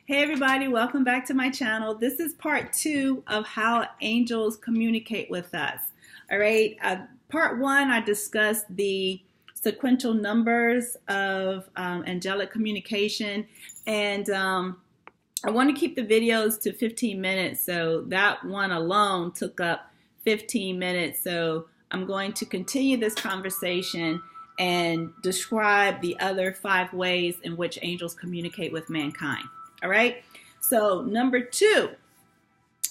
Hey everybody, welcome back to my channel. This is part two of how angels communicate with us. All right, part one, I discussed the sequential numbers of angelic communication, and I want to keep the videos to 15 minutes, so that one alone took up 15 minutes. So I'm going to continue this conversation and describe the other 5 ways in which angels communicate with mankind. All right. So number 2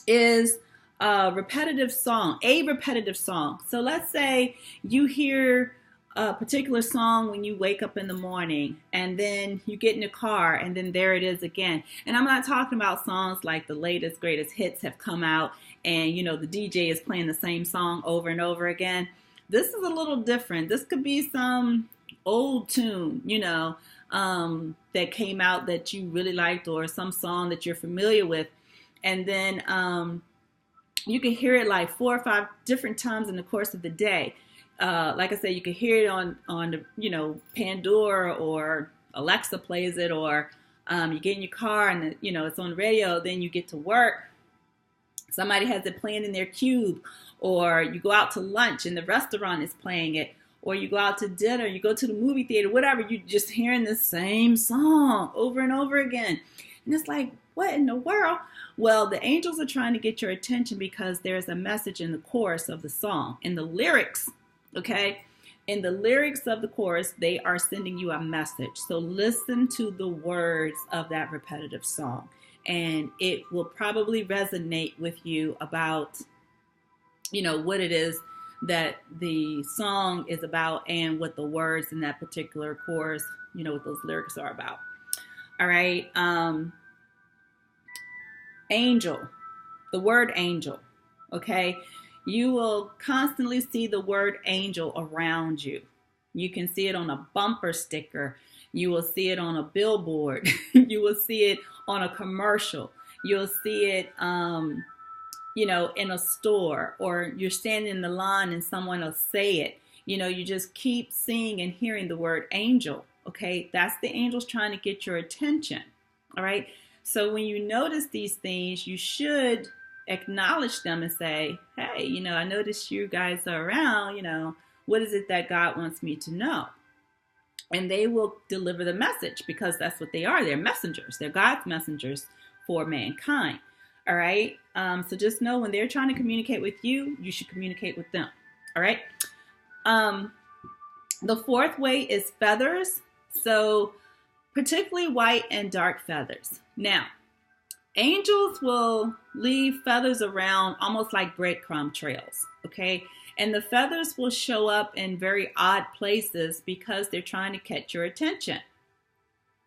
is a repetitive song. So let's say you hear a particular song when you wake up in the morning, and then you get in the car, and then there it is again. And I'm not talking about songs like the latest greatest hits have come out and the DJ is playing the same song over and over again. This is a little different. This could be some old tune, that came out that you really liked, or some song that you're familiar with. And then you can hear it like 4 or 5 different times in the course of the day. Like I said, you can hear it on the, Pandora, or Alexa plays it, or you get in your car and it's on the radio. Then you get to work, somebody has it playing in their cube, or you go out to lunch and the restaurant is playing it, or you go out to dinner, you go to the movie theater, whatever, you just hearing the same song over and over again. And it's like, what in the world? Well, the angels are trying to get your attention because there's a message in the chorus of the song. In the lyrics, okay? In the lyrics of the chorus, they are sending you a message. So listen to the words of that repetitive song, and it will probably resonate with you about, what it is that the song is about and what the words in that particular chorus, what those lyrics are about. All right. Angel, the word angel. Okay. You will constantly see the word angel around you. You can see it on a bumper sticker. You will see it on a billboard. You will see it on a commercial. You'll see it, in a store, or you're standing in the line and someone will say it. You just keep seeing and hearing the word angel. Okay, that's the angels trying to get your attention. All right. So when you notice these things, you should acknowledge them and say, hey, I noticed you guys are around. What is it that God wants me to know? And they will deliver the message, because that's what they are. They're messengers. They're God's messengers for mankind. All right. So just know, when they're trying to communicate with you, you should communicate with them. All right. The 4th way is feathers. So particularly white and dark feathers. Now, angels will leave feathers around almost like breadcrumb trails. Okay. And the feathers will show up in very odd places because they're trying to catch your attention.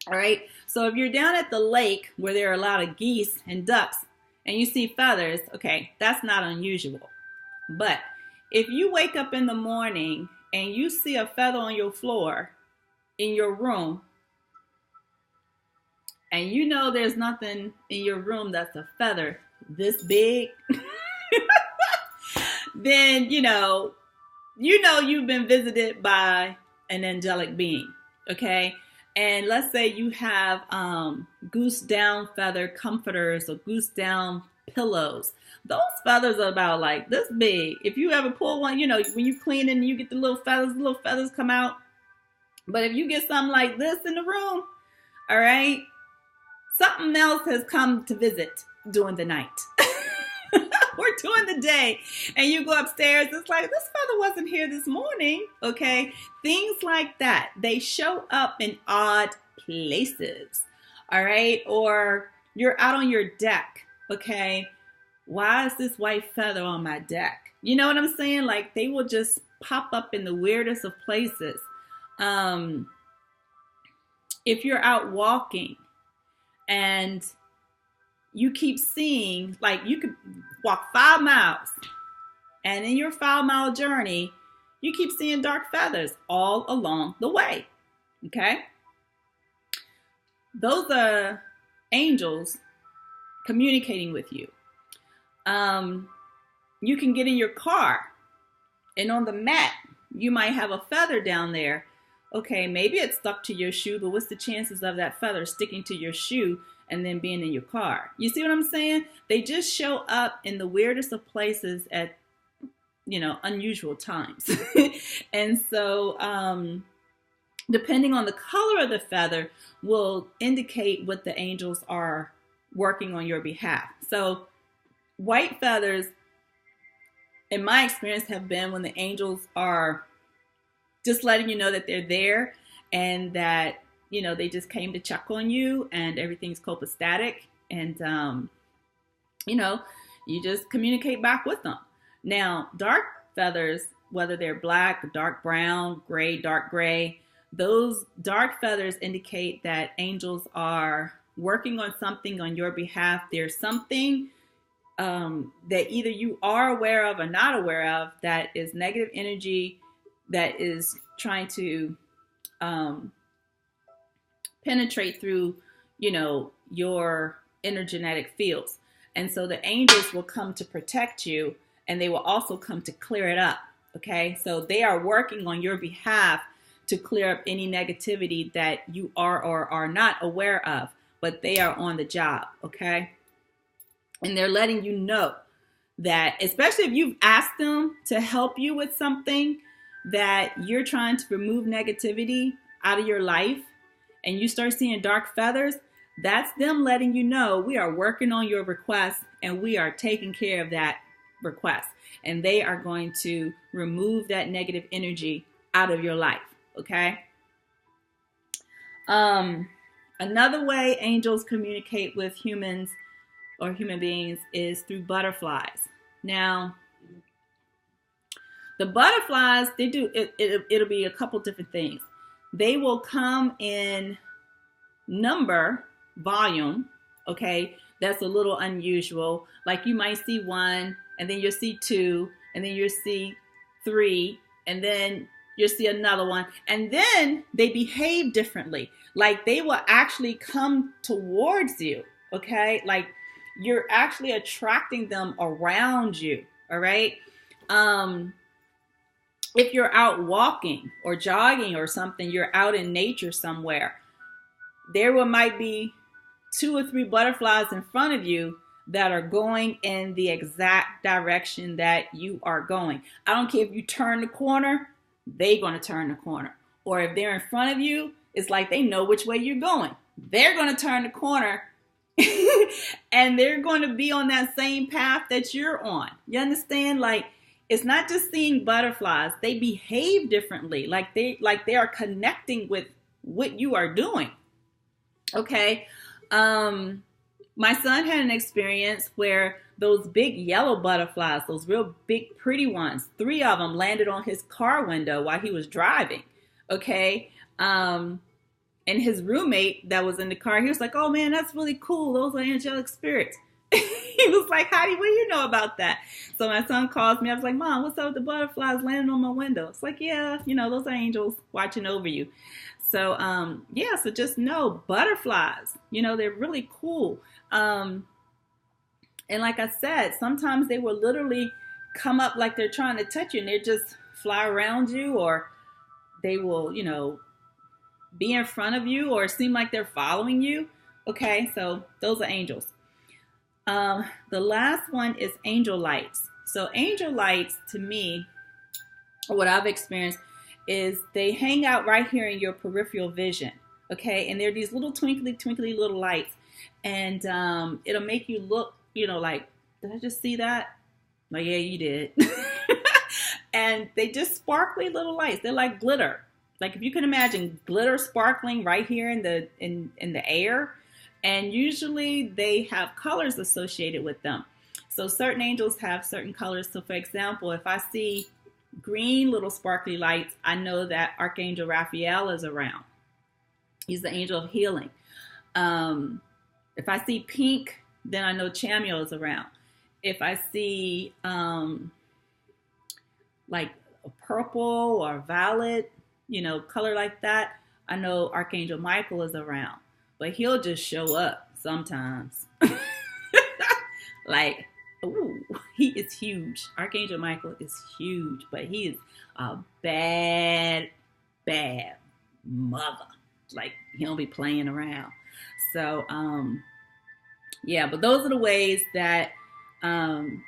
All right. So if you're down at the lake where there are a lot of geese and ducks, and you see feathers, okay, that's not unusual. But if you wake up in the morning and you see a feather on your floor in your room, and there's nothing in your room that's a feather this big, then you've been visited by an angelic being, okay? And let's say you have goose down feather comforters or goose down pillows. Those feathers are about like this big. If you ever pull one, when you clean it and you get the little feathers come out. But if you get something like this in the room, all right, something else has come to visit during the night or during the day. And you go upstairs, it's like, this feather wasn't here this morning. Okay. Things like that. They show up in odd places. All right. Or you're out on your deck. Okay. Why is this white feather on my deck? You know what I'm saying? Like, they will just pop up in the weirdest of places. If you're out walking and you keep seeing, like, you could walk 5 miles, and in your 5-mile journey, you keep seeing dark feathers all along the way. Okay. Those are angels communicating with you. You can get in your car, and on the mat, you might have a feather down there Okay, maybe it's stuck to your shoe, but what's the chances of that feather sticking to your shoe and then being in your car? You see what I'm saying? They just show up in the weirdest of places at, unusual times. And so, depending on the color of the feather, will indicate what the angels are working on your behalf. So, white feathers, in my experience, have been when the angels are just letting you know that they're there and that, they just came to check on you and everything's copacetic. And, you just communicate back with them. Now, dark feathers, whether they're black, dark brown, gray, dark gray, those dark feathers indicate that angels are working on something on your behalf. There's something that either you are aware of or not aware of that is negative energy that is trying to penetrate through, your energetic fields. And so the angels will come to protect you, and they will also come to clear it up. Okay, so they are working on your behalf to clear up any negativity that you are or are not aware of, but they are on the job. Okay, and they're letting you know that, especially if you've asked them to help you with something, that you're trying to remove negativity out of your life and you start seeing dark feathers, that's them letting you know we are working on your request and we are taking care of that request. And they are going to remove that negative energy out of your life. Okay. Another way angels communicate with humans or human beings is through butterflies. Now, the butterflies, they do it'll be a couple different things. They will come in number, volume, okay? That's a little unusual. Like you might see one, and then you'll see two, and then you'll see three, and then you'll see another one. And then they behave differently. Like they will actually come towards you, okay? Like you're actually attracting them around you, all right? If you're out walking or jogging or something, you're out in nature somewhere, there might be 2 or 3 butterflies in front of you that are going in the exact direction that you are going. I don't care if you turn the corner, they're going to turn the corner. Or if they're in front of you, it's like they know which way you're going. They're going to turn the corner and they're going to be on that same path that you're on. You understand? Like, it's not just seeing butterflies. They behave differently. Like they are connecting with what you are doing. Okay. My son had an experience where those big yellow butterflies, those real big, pretty ones, 3 of them landed on his car window while he was driving. Okay. And his roommate that was in the car, he was like, "Oh man, that's really cool. Those are angelic spirits." He was like, "Heidi, what do you know about that?" So my son calls me. I was like, "Mom, what's up with the butterflies landing on my window?" It's like, "Yeah, those are angels watching over you." So, so just know butterflies, they're really cool. And like I said, sometimes they will literally come up like they're trying to touch you and they just fly around you, or they will, be in front of you or seem like they're following you. Okay, so those are angels. The last one is angel lights. So angel lights, to me, what I've experienced is they hang out right here in your peripheral vision. Okay, and they're these little twinkly, twinkly little lights, and it'll make you look, like, did I just see that? Like, yeah, you did. And they just sparkly little lights. They're like glitter. Like if you can imagine glitter sparkling right here in the air. And usually they have colors associated with them. So certain angels have certain colors. So for example, if I see green little sparkly lights, I know that Archangel Raphael is around. He's the angel of healing. If I see pink, then I know Chamuel is around. If I see like a purple or violet, color like that, I know Archangel Michael is around. But he'll just show up sometimes. Like, ooh, he is huge. Archangel Michael is huge, but he is a bad mother. Like, he don't be playing around. So, yeah, but those are the ways that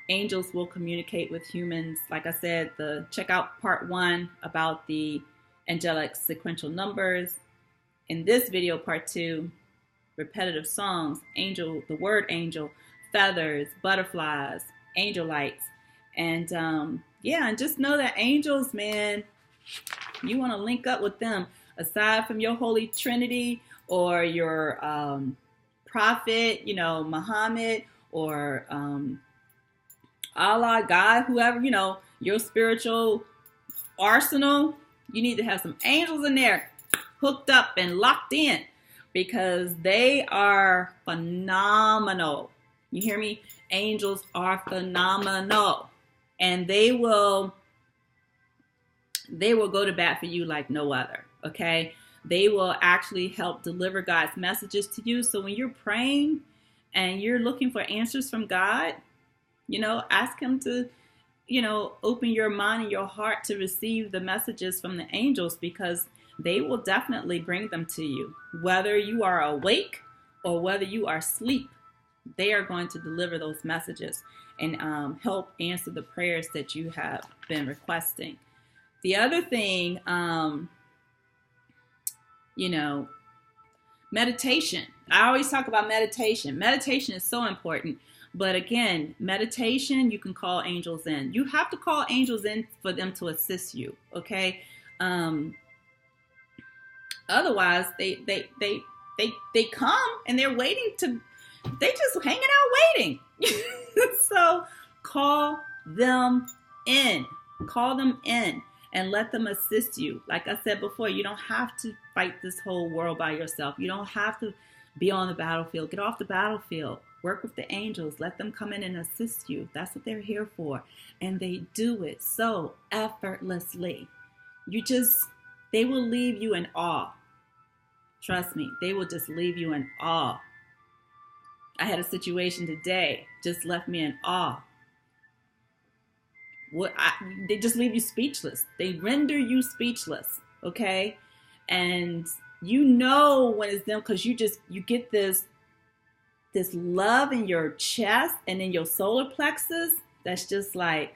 angels will communicate with humans. Like I said, check out part 1 about the angelic sequential numbers. In this video, part 2, repetitive songs, angel, the word angel, feathers, butterflies, angel lights. And yeah, and just know that angels, man, you want to link up with them. Aside from your Holy Trinity or your prophet, you know, Muhammad, or Allah, God, whoever, you know, your spiritual arsenal, you need to have some angels in there hooked up and locked in, because they are phenomenal. You hear me? Angels are phenomenal, and they will go to bat for you like no other. Okay, they will actually help deliver God's messages to you. So when you're praying and you're looking for answers from God, you know, ask him to, you know, open your mind and your heart to receive the messages from the angels, because they will definitely bring them to you. Whether you are awake or whether you are asleep, they are going to deliver those messages and help answer the prayers that you have been requesting. The other thing, you know, meditation. I always talk about meditation. Meditation is so important. But again, meditation, you can call angels in. You have to call angels in for them to assist you, okay? Otherwise, they come and they're waiting to, they just hanging out waiting. So call them in. Call them in and let them assist you. Like I said before, you don't have to fight this whole world by yourself. You don't have to be on the battlefield. Get off the battlefield. Work with the angels. Let them come in and assist you. That's what they're here for. And they do it so effortlessly. They will leave you in awe. Trust me, they will just leave you in awe. I had a situation today, just left me in awe. They just leave you speechless. They render you speechless, okay? And you know when it's them, because you get this love in your chest and in your solar plexus that's just like,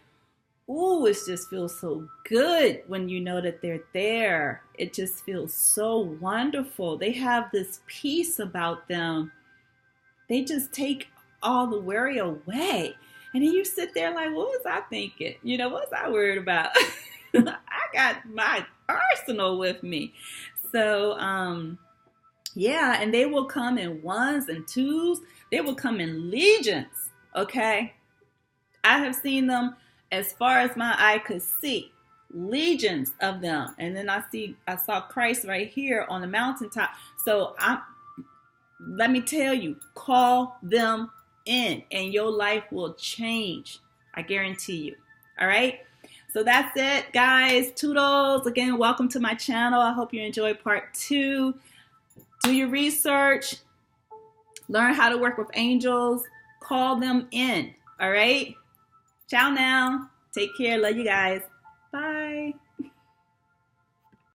ooh, it just feels so good when you know that they're there. It just feels so wonderful. They have this peace about them. They just take all the worry away. And then you sit there like, what was I thinking? You know, what was I worried about? I got my arsenal with me. So, yeah, and they will come in ones and twos. They will come in legions, okay? I have seen them as far as my eye could see, legions of them. And then I saw Christ right here on the mountaintop. So let me tell you, call them in and your life will change. I guarantee you. All right. So that's it, guys. Toodles. Again, welcome to my channel. I hope you enjoyed part 2. Do your research. Learn how to work with angels. Call them in. All right. Ciao now. Take care. Love you guys. Bye.